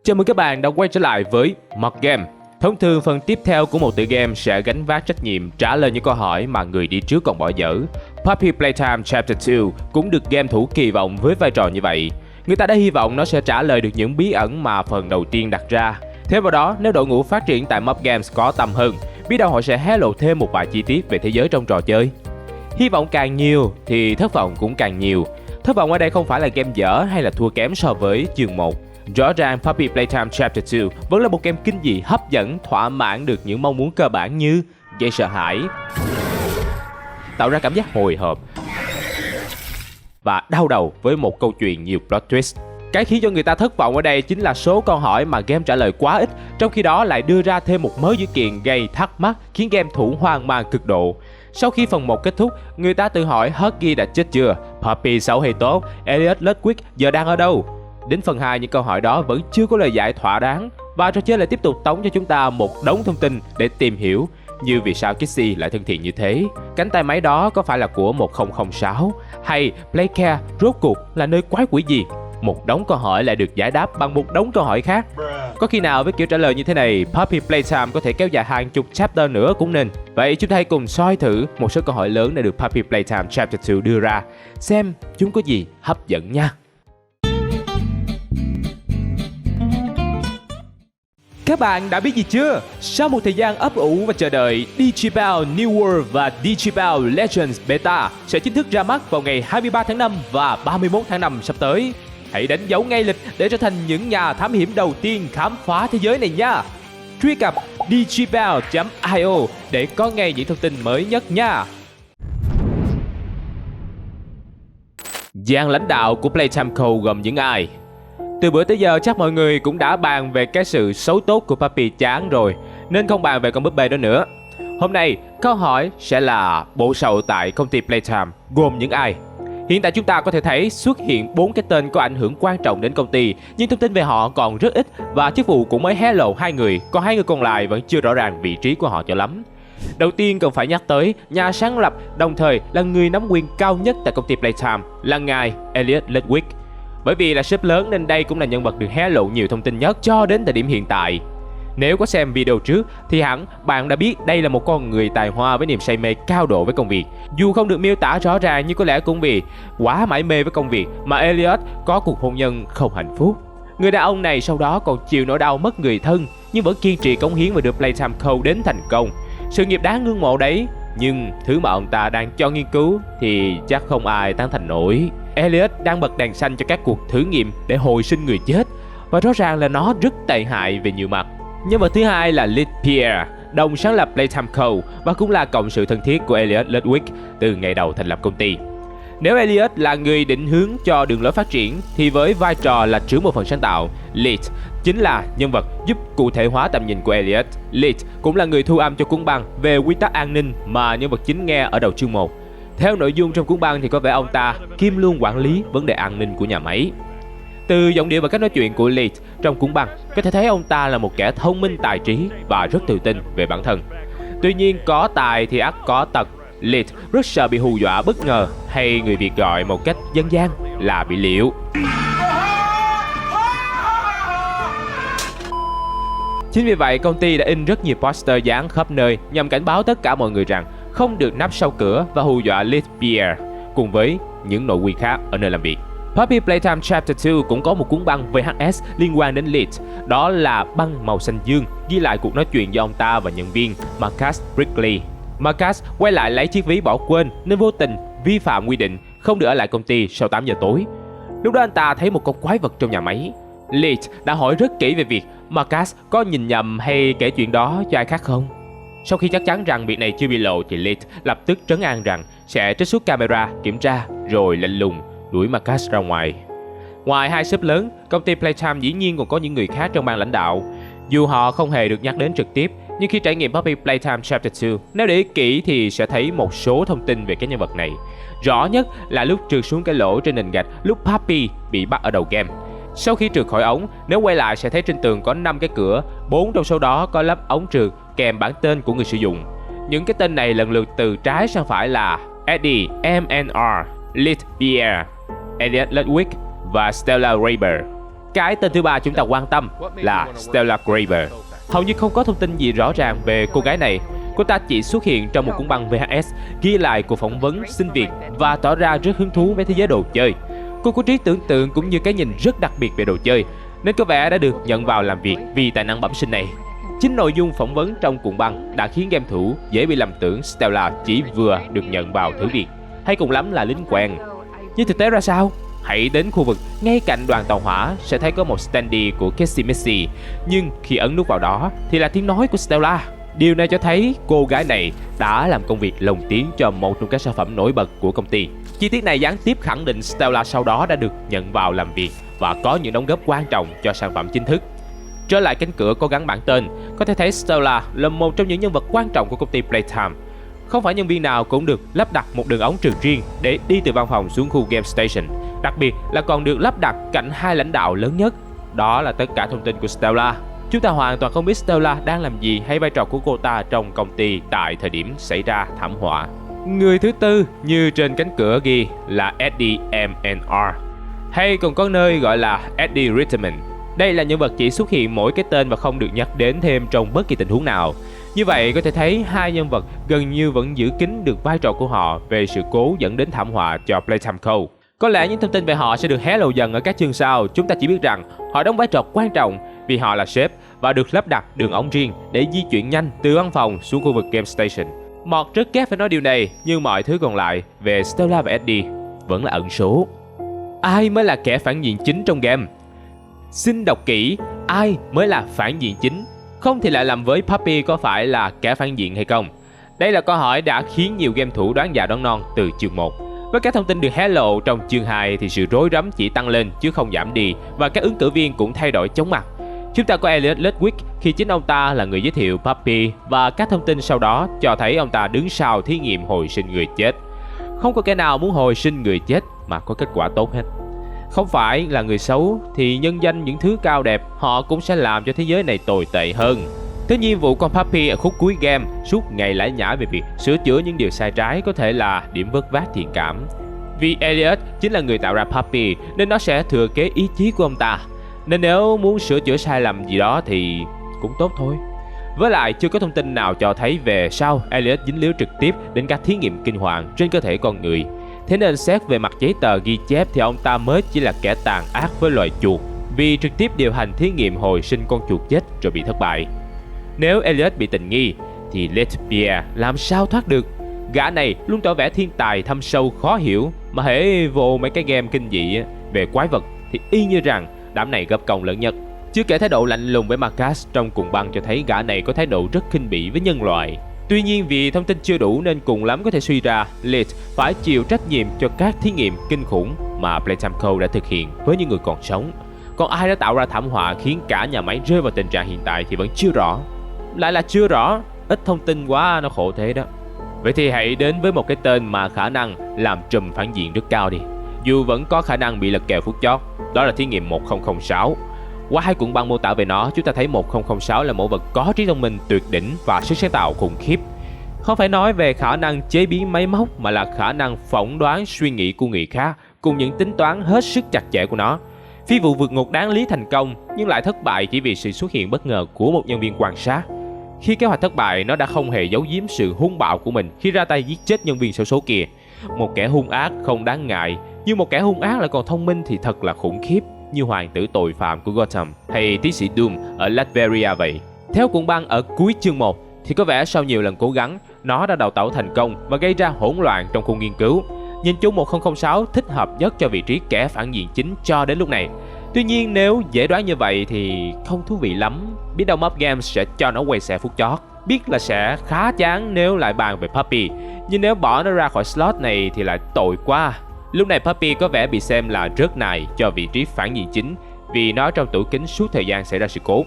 Chào mừng các bạn đã quay trở lại với Mod Game. Thông thường phần tiếp theo của một tựa game sẽ gánh vác trách nhiệm trả lời những câu hỏi mà người đi trước còn bỏ dở. Puppy Playtime Chapter 2 cũng được game thủ kỳ vọng với vai trò như vậy. Người ta đã hy vọng nó sẽ trả lời được những bí ẩn mà phần đầu tiên đặt ra. Thêm vào đó, nếu đội ngũ phát triển tại Mod Games có tầm hơn, biết đâu họ sẽ hé lộ thêm một vài chi tiết về thế giới trong trò chơi. Hy vọng càng nhiều thì thất vọng cũng càng nhiều. Thất vọng ở đây không phải là game dở hay là thua kém so với chương 1. Rõ ràng Puppy Playtime Chapter 2 vẫn là một game kinh dị hấp dẫn, thỏa mãn được những mong muốn cơ bản như gây sợ hãi, tạo ra cảm giác hồi hộp và đau đầu với một câu chuyện nhiều plot twist. Cái khiến cho người ta thất vọng ở đây chính là số câu hỏi mà game trả lời quá ít, trong khi đó lại đưa ra thêm một mớ dữ kiện gây thắc mắc khiến game thủ hoang mang cực độ. Sau khi phần 1 kết thúc, người ta tự hỏi Huggy đã chết chưa, Puppy xấu hay tốt, Elliot Ludwig giờ đang ở đâu. Đến phần 2, những câu hỏi đó vẫn chưa có lời giải thỏa đáng và trò chơi lại tiếp tục tống cho chúng ta một đống thông tin để tìm hiểu, như vì sao Kissy lại thân thiện như thế, cánh tay máy đó có phải là của 1006, hay Playcare rốt cuộc là nơi quái quỷ gì. Một đống câu hỏi lại được giải đáp bằng một đống câu hỏi khác. Có khi nào với kiểu trả lời như thế này, Puppy Playtime có thể kéo dài hàng chục chapter nữa cũng nên. Vậy chúng ta hãy cùng soi thử một số câu hỏi lớn đã được Puppy Playtime Chapter 2 đưa ra, xem chúng có gì hấp dẫn nha. Các bạn đã biết gì chưa? Sau một thời gian ấp ủ và chờ đợi, Digipal New World và Digipal Legends Beta sẽ chính thức ra mắt vào ngày 23 tháng 5 và 31 tháng 5 sắp tới. Hãy đánh dấu ngay lịch để trở thành những nhà thám hiểm đầu tiên khám phá thế giới này nha. Truy cập digipal.io để có ngay những thông tin mới nhất nha. Dàn lãnh đạo của Playtime Co gồm những ai? Từ bữa tới giờ chắc mọi người cũng đã bàn về cái sự xấu tốt của Puppy chán rồi, nên không bàn về con búp bê đó nữa. Hôm nay, câu hỏi sẽ là bộ sậu tại công ty Playtime gồm những ai? Hiện tại chúng ta có thể thấy xuất hiện 4 cái tên có ảnh hưởng quan trọng đến công ty, nhưng thông tin về họ còn rất ít và chức vụ cũng mới hé lộ 2 người, còn 2 người còn lại vẫn chưa rõ ràng vị trí của họ cho lắm. Đầu tiên cần phải nhắc tới nhà sáng lập, đồng thời là người nắm quyền cao nhất tại công ty Playtime, là ngài Elliot Ludwig. Bởi vì là sếp lớn nên đây cũng là nhân vật được hé lộ nhiều thông tin nhất cho đến thời điểm hiện tại. Nếu có xem video trước thì hẳn bạn đã biết đây là một con người tài hoa với niềm say mê cao độ với công việc. Dù không được miêu tả rõ ràng, nhưng có lẽ cũng vì quá mải mê với công việc mà Elliot có cuộc hôn nhân không hạnh phúc. Người đàn ông này sau đó còn chịu nỗi đau mất người thân, nhưng vẫn kiên trì cống hiến và đưa Playtime Co đến thành công. Sự nghiệp đáng ngưỡng mộ đấy, nhưng thứ mà ông ta đang cho nghiên cứu thì chắc không ai tán thành nổi. Elliot đang bật đèn xanh cho các cuộc thử nghiệm để hồi sinh người chết, và rõ ràng là nó rất tệ hại về nhiều mặt. Nhân vật thứ hai là Liz Pierre, đồng sáng lập Playtime Co và cũng là cộng sự thân thiết của Elliot Ludwig từ ngày đầu thành lập công ty. Nếu Elliot là người định hướng cho đường lối phát triển thì với vai trò là trưởng bộ phận sáng tạo, Liz chính là nhân vật giúp cụ thể hóa tầm nhìn của Elliot. Liz cũng là người thu âm cho cuốn băng về quy tắc an ninh mà nhân vật chính nghe ở đầu chương 1. Theo nội dung trong cuốn băng thì có vẻ ông ta kiêm luôn quản lý vấn đề an ninh của nhà máy. Từ giọng điệu và cách nói chuyện của Liz trong cuốn băng, có thể thấy ông ta là một kẻ thông minh tài trí và rất tự tin về bản thân. Tuy nhiên có tài thì ắt có tật. Liz rất sợ bị hù dọa bất ngờ, hay người Việt gọi một cách dân gian là bị liệu. Chính vì vậy, công ty đã in rất nhiều poster dán khắp nơi nhằm cảnh báo tất cả mọi người rằng không được nấp sau cửa và hù dọa Liz Pierre cùng với những nội quy khác ở nơi làm việc. Puppy Playtime Chapter 2 cũng có một cuốn băng VHS liên quan đến Liz, đó là băng màu xanh dương, ghi lại cuộc nói chuyện giữa ông ta và nhân viên Marcus Brickley. Marcus quay lại lấy chiếc ví bỏ quên nên vô tình vi phạm quy định không được ở lại công ty sau 8 giờ tối. Lúc đó anh ta thấy một con quái vật trong nhà máy. Liz đã hỏi rất kỹ về việc Marcus có nhìn nhầm hay kể chuyện đó cho ai khác không. Sau khi chắc chắn rằng việc này chưa bị lộ thì Liz lập tức trấn an rằng sẽ trích xuất camera kiểm tra rồi lạnh lùng đuổi Marcus ra ngoài. Ngoài hai sếp lớn, công ty Playtime dĩ nhiên còn có những người khác trong ban lãnh đạo. Dù họ không hề được nhắc đến trực tiếp, nhưng khi trải nghiệm Puppy Playtime Chapter 2, nếu để ý kỹ thì sẽ thấy một số thông tin về cái nhân vật này. Rõ nhất là lúc trượt xuống cái lỗ trên nền gạch lúc Puppy bị bắt ở đầu game. Sau khi trượt khỏi ống, nếu quay lại sẽ thấy trên tường có 5 cái cửa, 4 trong số đó có lắp ống trượt kèm bản tên của người sử dụng. Những cái tên này lần lượt từ trái sang phải là Eddie MNR, Liz Pierre, Elliot Ludwig và Stella Raber. Cái tên thứ ba chúng ta quan tâm là Stella Graver. Hầu như không có thông tin gì rõ ràng về cô gái này. Cô ta chỉ xuất hiện trong một cuốn băng VHS ghi lại cuộc phỏng vấn xin việc và tỏ ra rất hứng thú với thế giới đồ chơi. Cô có trí tưởng tượng cũng như cái nhìn rất đặc biệt về đồ chơi, nên có vẻ đã được nhận vào làm việc vì tài năng bẩm sinh này. Chính nội dung phỏng vấn trong cuộn băng đã khiến game thủ dễ bị lầm tưởng Stella chỉ vừa được nhận vào thử việc, hay cùng lắm là lính quèn. Nhưng thực tế ra sao? Hãy đến khu vực ngay cạnh đoàn tàu hỏa sẽ thấy có một standee của Casey Messi, nhưng khi ấn nút vào đó thì là tiếng nói của Stella. Điều này cho thấy cô gái này đã làm công việc lồng tiếng cho một trong các sản phẩm nổi bật của công ty. Chi tiết này gián tiếp khẳng định Stella sau đó đã được nhận vào làm việc và có những đóng góp quan trọng cho sản phẩm chính thức. Trở lại cánh cửa có gắn bản tên, có thể thấy Stella là một trong những nhân vật quan trọng của công ty Playtime. Không phải nhân viên nào cũng được lắp đặt một đường ống truyền riêng để đi từ văn phòng xuống khu game station. Đặc biệt là còn được lắp đặt cạnh hai lãnh đạo lớn nhất. Đó là tất cả thông tin của Stella. Chúng ta hoàn toàn không biết Stella đang làm gì hay vai trò của cô ta trong công ty tại thời điểm xảy ra thảm họa. Người thứ tư như trên cánh cửa ghi là Eddie M&R, hay còn có nơi gọi là Eddie Ritterman. Đây là nhân vật chỉ xuất hiện mỗi cái tên và không được nhắc đến thêm trong bất kỳ tình huống nào. Như vậy có thể thấy hai nhân vật gần như vẫn giữ kín được vai trò của họ về sự cố dẫn đến thảm họa cho Playtime Co. Có lẽ những thông tin về họ sẽ được hé lộ dần ở các chương sau. Chúng ta chỉ biết rằng họ đóng vai trò quan trọng vì họ là sếp và được lắp đặt đường ống riêng để di chuyển nhanh từ văn phòng xuống khu vực game station. Mọt rất ghét phải nói điều này, nhưng mọi thứ còn lại về Stella và Eddie vẫn là ẩn số. Ai mới là kẻ phản diện chính trong game? Xin đọc kỹ, ai mới là phản diện chính? Không thì lại làm với Puppy có phải là kẻ phản diện hay không? Đây là câu hỏi đã khiến nhiều game thủ đoán già đoán non từ chương 1. Với các thông tin được hé lộ trong chương 2 thì sự rối rắm chỉ tăng lên chứ không giảm đi, và các ứng cử viên cũng thay đổi chóng mặt. Chúng ta có Elliot Ludwig khi chính ông ta là người giới thiệu Puppy, và các thông tin sau đó cho thấy ông ta đứng sau thí nghiệm hồi sinh người chết. Không có kẻ nào muốn hồi sinh người chết mà có kết quả tốt hết. Không phải là người xấu thì nhân danh những thứ cao đẹp, họ cũng sẽ làm cho thế giới này tồi tệ hơn. Thế nhiên vụ con Puppy ở khúc cuối game suốt ngày lải nhải về việc sửa chữa những điều sai trái có thể là điểm vớt vát thiện cảm. Vì Elliot chính là người tạo ra Puppy nên nó sẽ thừa kế ý chí của ông ta. Nên nếu muốn sửa chữa sai lầm gì đó thì cũng tốt thôi. Với lại chưa có thông tin nào cho thấy về sau Elliot dính líu trực tiếp đến các thí nghiệm kinh hoàng trên cơ thể con người. Thế nên xét về mặt giấy tờ ghi chép thì ông ta mới chỉ là kẻ tàn ác với loài chuột, vì trực tiếp điều hành thí nghiệm hồi sinh con chuột chết rồi bị thất bại. Nếu Elliot bị tình nghi thì Letpierre làm sao thoát được? Gã này luôn tỏ vẻ thiên tài thâm sâu khó hiểu, mà hễ vô mấy cái game kinh dị về quái vật thì y như rằng đám này gấp công lớn nhất. Chưa kể thái độ lạnh lùng với Marcus trong cuộn băng cho thấy gã này có thái độ rất khinh bỉ với nhân loại. Tuy nhiên vì thông tin chưa đủ nên cùng lắm có thể suy ra Lit phải chịu trách nhiệm cho các thí nghiệm kinh khủng mà Playtime Co đã thực hiện với những người còn sống. Còn ai đã tạo ra thảm họa khiến cả nhà máy rơi vào tình trạng hiện tại thì vẫn chưa rõ. Lại là chưa rõ, ít thông tin quá nó khổ thế đó. Vậy thì hãy đến với một cái tên mà khả năng làm trùm phản diện rất cao đi, dù vẫn có khả năng bị lật kèo phút chót. Đó là thí nghiệm 1006. Qua hai cuộn băng mô tả về nó, chúng ta thấy 1006 là mẫu vật có trí thông minh tuyệt đỉnh và sức sáng tạo khủng khiếp. Không phải nói về khả năng chế biến máy móc mà là khả năng phỏng đoán suy nghĩ của người khác cùng những tính toán hết sức chặt chẽ của nó. Phi vụ vượt ngục đáng lý thành công nhưng lại thất bại chỉ vì sự xuất hiện bất ngờ của một nhân viên quan sát. Khi kế hoạch thất bại, nó đã không hề giấu giếm sự hung bạo của mình khi ra tay giết chết nhân viên xấu số kia. Một kẻ hung ác không đáng ngại, nhưng một kẻ hung ác lại còn thông minh thì thật là khủng khiếp, như hoàng tử tội phạm của Gotham hay tiến sĩ Doom ở Latveria vậy. Theo cuộn băng ở cuối chương 1 thì có vẻ sau nhiều lần cố gắng, nó đã đào tẩu thành công và gây ra hỗn loạn trong khu nghiên cứu. Nhìn chung 1006 thích hợp nhất cho vị trí kẻ phản diện chính cho đến lúc này. Tuy nhiên nếu dễ đoán như vậy thì không thú vị lắm. Biết đâu Mob Games sẽ cho nó quay xe phút chót. Biết là sẽ khá chán nếu lại bàn về Puppy, nhưng nếu bỏ nó ra khỏi slot này thì lại tội quá. Lúc này Puppy có vẻ bị xem là rớt nài cho vị trí phản diện chính vì nó trong tủ kính suốt thời gian xảy ra sự cố.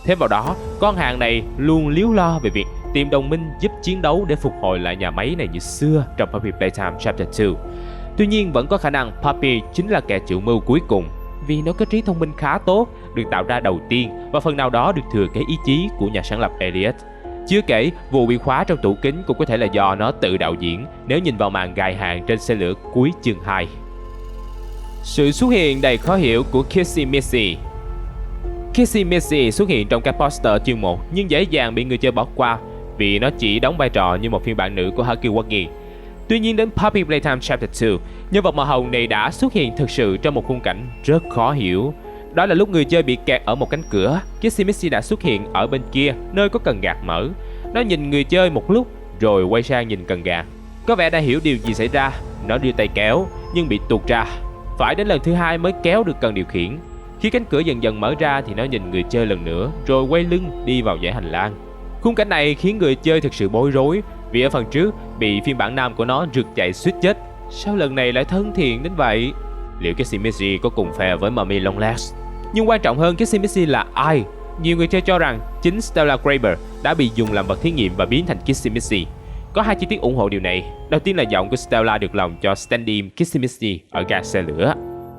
Thêm vào đó, con hàng này luôn líu lo về việc tìm đồng minh giúp chiến đấu để phục hồi lại nhà máy này như xưa trong Puppy Playtime Chapter 2. Tuy nhiên vẫn có khả năng Puppy chính là kẻ chủ mưu cuối cùng, vì nó có trí thông minh khá tốt, được tạo ra đầu tiên và phần nào đó được thừa kế ý chí của nhà sáng lập Elliot. Chưa kể, vụ bị khóa trong tủ kính cũng có thể là do nó tự đạo diễn nếu nhìn vào màn gài hàng trên xe lửa cuối chương 2. Sự xuất hiện đầy khó hiểu của Kissy Missy. Kissy Missy xuất hiện trong các poster chương 1 nhưng dễ dàng bị người chơi bỏ qua vì nó chỉ đóng vai trò như một phiên bản nữ của Huggy Wuggy. Tuy nhiên đến Puppy Playtime Chapter 2, nhân vật màu hồng này đã xuất hiện thực sự trong một khung cảnh rất khó hiểu. Đó là lúc người chơi bị kẹt ở một cánh cửa, Kissy Missy đã xuất hiện ở bên kia, nơi có cần gạt mở. Nó nhìn người chơi một lúc rồi quay sang nhìn cần gạt. Có vẻ đã hiểu điều gì xảy ra, nó đưa tay kéo nhưng bị tuột ra. Phải đến lần thứ 2 mới kéo được cần điều khiển. Khi cánh cửa dần dần mở ra thì nó nhìn người chơi lần nữa rồi quay lưng đi vào dãy hành lang. Khung cảnh này khiến người chơi thực sự bối rối vì ở phần trước bị phiên bản nam của nó rượt chạy suýt chết. Sao lần này lại thân thiện đến vậy? Liệu Kissy Missy có cùng phe với Mummy Longlegs? Nhưng quan trọng hơn, Kissy Missy là ai? Nhiều người chơi cho rằng chính Stella Graber đã bị dùng làm vật thí nghiệm và biến thành Kissy Missy. Có hai chi tiết ủng hộ điều này. Đầu tiên là giọng của Stella được lòng cho stand-in Kissy Missy ở ga xe lửa.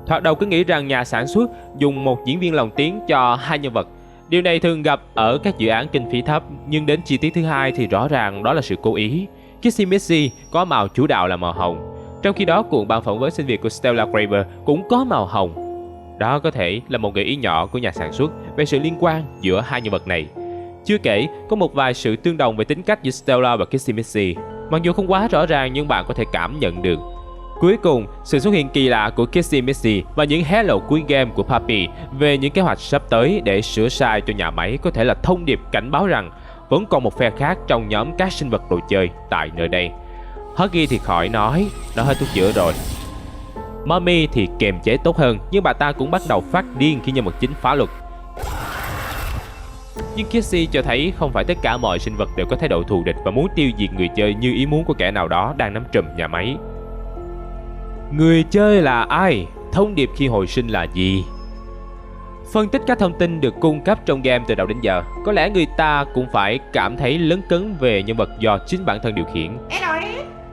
Thoạt đầu cứ nghĩ rằng nhà sản xuất dùng một diễn viên lồng tiếng cho hai nhân vật. Điều này thường gặp ở các dự án kinh phí thấp, nhưng đến chi tiết thứ hai thì rõ ràng đó là sự cố ý. Kissy Missy có màu chủ đạo là màu hồng, trong khi đó cuộn băng phỏng vấn sinh việc của Stella Graber cũng có màu hồng. Đó có thể là một gợi ý nhỏ của nhà sản xuất về sự liên quan giữa hai nhân vật này. Chưa kể, có một vài sự tương đồng về tính cách giữa Stella và Kissy Missy, mặc dù không quá rõ ràng nhưng bạn có thể cảm nhận được. Cuối cùng, sự xuất hiện kỳ lạ của Kissy Missy và những hello cuối game của Puppy về những kế hoạch sắp tới để sửa sai cho nhà máy có thể là thông điệp cảnh báo rằng vẫn còn một phe khác trong nhóm các sinh vật đồ chơi tại nơi đây. Huggy thì khỏi nói, nó hết thuốc chữa rồi. Mummy thì kiềm chế tốt hơn, nhưng bà ta cũng bắt đầu phát điên khi nhân vật chính phá luật. Nhưng Kissy cho thấy không phải tất cả mọi sinh vật đều có thái độ thù địch và muốn tiêu diệt người chơi như ý muốn của kẻ nào đó đang nắm trùm nhà máy. Người chơi là ai? Thông điệp khi hồi sinh là gì? Phân tích các thông tin được cung cấp trong game từ đầu đến giờ, có lẽ người ta cũng phải cảm thấy lấn cấn về nhân vật do chính bản thân điều khiển.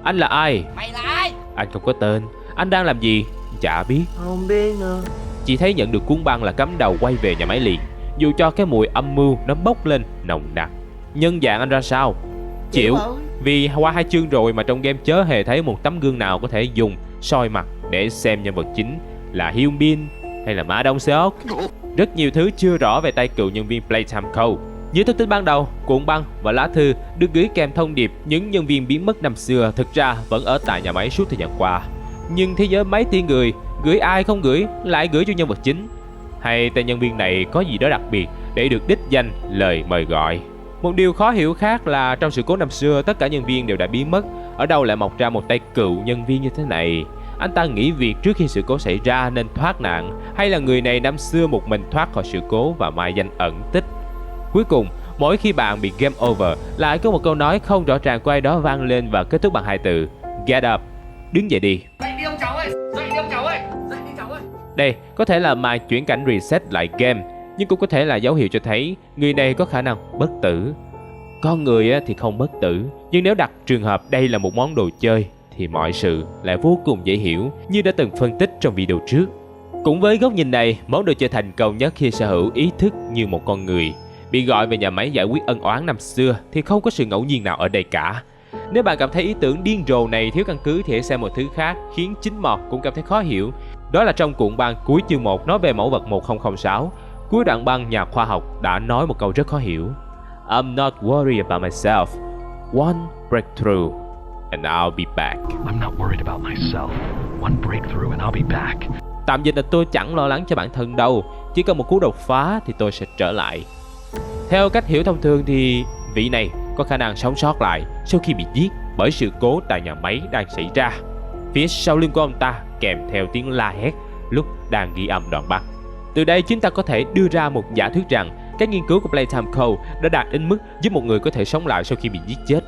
Anh là ai? Mày là ai? Anh không có tên. Anh đang làm gì? Chả biết. Không biết nữa. Chỉ thấy nhận được cuốn băng là cắm đầu quay về nhà máy liền, dù cho cái mùi âm mưu nó bốc lên nồng nặc. Nhân dạng anh ra sao? Chịu, vì qua 2 chương rồi mà trong game chớ hề thấy một tấm gương nào có thể dùng soi mặt để xem nhân vật chính là Hyun Bin hay là Ma Dong Seok. Rất nhiều thứ chưa rõ về tay cựu nhân viên Playtime Co. Như thông tin ban đầu, cuộn băng và lá thư được gửi kèm thông điệp những nhân viên biến mất năm xưa thực ra vẫn ở tại nhà máy suốt thời gian qua. Nhưng thế giới mấy tỷ người, gửi ai không gửi lại gửi cho nhân vật chính. Hay tên nhân viên này có gì đó đặc biệt để được đích danh lời mời gọi. Một điều khó hiểu khác là trong sự cố năm xưa tất cả nhân viên đều đã biến mất. Ở đâu lại mọc ra một tay cựu nhân viên như thế này? Anh ta nghỉ việc trước khi sự cố xảy ra nên thoát nạn, hay là người này năm xưa một mình thoát khỏi sự cố và mai danh ẩn tích? Cuối cùng, mỗi khi bạn bị game over, lại có một câu nói không rõ ràng của ai đó vang lên và kết thúc bằng 2 từ: Get up, đứng dậy đi. Dậy đi ông cháu ơi, dậy đi ông cháu ơi, dậy đi cháu ơi. Đây có thể là màn chuyển cảnh reset lại game, nhưng cũng có thể là dấu hiệu cho thấy người này có khả năng bất tử. Con người thì không bất tử, nhưng nếu đặt trường hợp đây là một món đồ chơi thì mọi sự lại vô cùng dễ hiểu như đã từng phân tích trong video trước. Cũng với góc nhìn này, món đồ chơi thành công nhất khi sở hữu ý thức như một con người bị gọi về nhà máy giải quyết ân oán năm xưa thì không có sự ngẫu nhiên nào ở đây cả. Nếu bạn cảm thấy ý tưởng điên rồ này thiếu căn cứ thì hãy xem một thứ khác khiến chính Mọt cũng cảm thấy khó hiểu. Đó là trong cuộn băng cuối chương 1 nói về mẫu vật 1006. Cuối đoạn băng, nhà khoa học đã nói một câu rất khó hiểu: I'm not worried about myself. One breakthrough and I'll be back. I'm not worried about myself. One breakthrough and I'll be back. Tạm dịch là tôi chẳng lo lắng cho bản thân đâu, chỉ cần một cú đột phá thì tôi sẽ trở lại. Theo cách hiểu thông thường thì vị này có khả năng sống sót lại sau khi bị giết bởi sự cố tại nhà máy đang xảy ra. Phía sau lưng của ông ta kèm theo tiếng la hét lúc đang ghi âm đoạn băng. Từ đây chúng ta có thể đưa ra một giả thuyết rằng các nghiên cứu của Playtime Co đã đạt đến mức giúp một người có thể sống lại sau khi bị giết chết.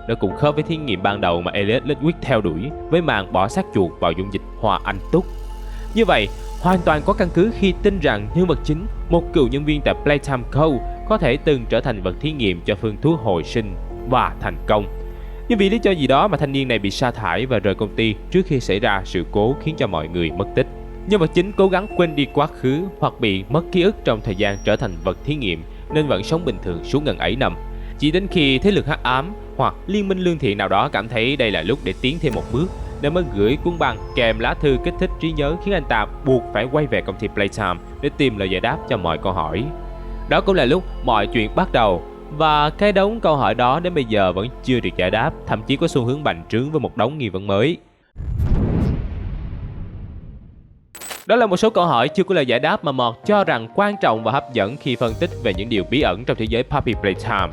Nó cũng khớp với thí nghiệm ban đầu mà Elliot Ludwig theo đuổi với màn bỏ xác chuột vào dung dịch hoa anh túc. Như vậy, hoàn toàn có căn cứ khi tin rằng nhân vật chính, một cựu nhân viên tại Playtime Co, có thể từng trở thành vật thí nghiệm cho phương thuốc hồi sinh và thành công. Nhưng vì lý do gì đó mà thanh niên này bị sa thải và rời công ty trước khi xảy ra sự cố khiến cho mọi người mất tích. Nhân vật chính cố gắng quên đi quá khứ hoặc bị mất ký ức trong thời gian trở thành vật thí nghiệm nên vẫn sống bình thường suốt ngần ấy năm. Chỉ đến khi thế lực hắc ám hoặc liên minh lương thiện nào đó cảm thấy đây là lúc để tiến thêm một bước nên mới gửi cuốn băng kèm lá thư kích thích trí nhớ khiến anh ta buộc phải quay về công ty Playtime để tìm lời giải đáp cho mọi câu hỏi. Đó cũng là lúc mọi chuyện bắt đầu, và cái đống câu hỏi đó đến bây giờ vẫn chưa được giải đáp, thậm chí có xu hướng bành trướng với một đống nghi vấn mới. Đó là một số câu hỏi chưa có lời giải đáp mà Mọt cho rằng quan trọng và hấp dẫn khi phân tích về những điều bí ẩn trong thế giới Puppy Playtime.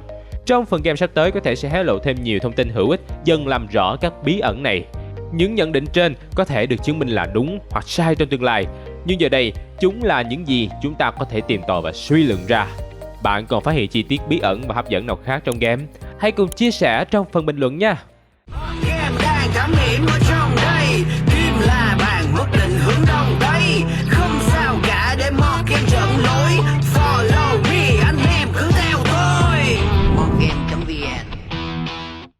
Trong phần game sắp tới có thể sẽ hé lộ thêm nhiều thông tin hữu ích dần làm rõ các bí ẩn này. Những nhận định trên có thể được chứng minh là đúng hoặc sai trong tương lai, nhưng giờ đây chúng là những gì chúng ta có thể tìm tòi và suy luận ra. Bạn còn phát hiện chi tiết bí ẩn và hấp dẫn nào khác trong game? Hãy cùng chia sẻ trong phần bình luận nha! Game đang cảm nghiệm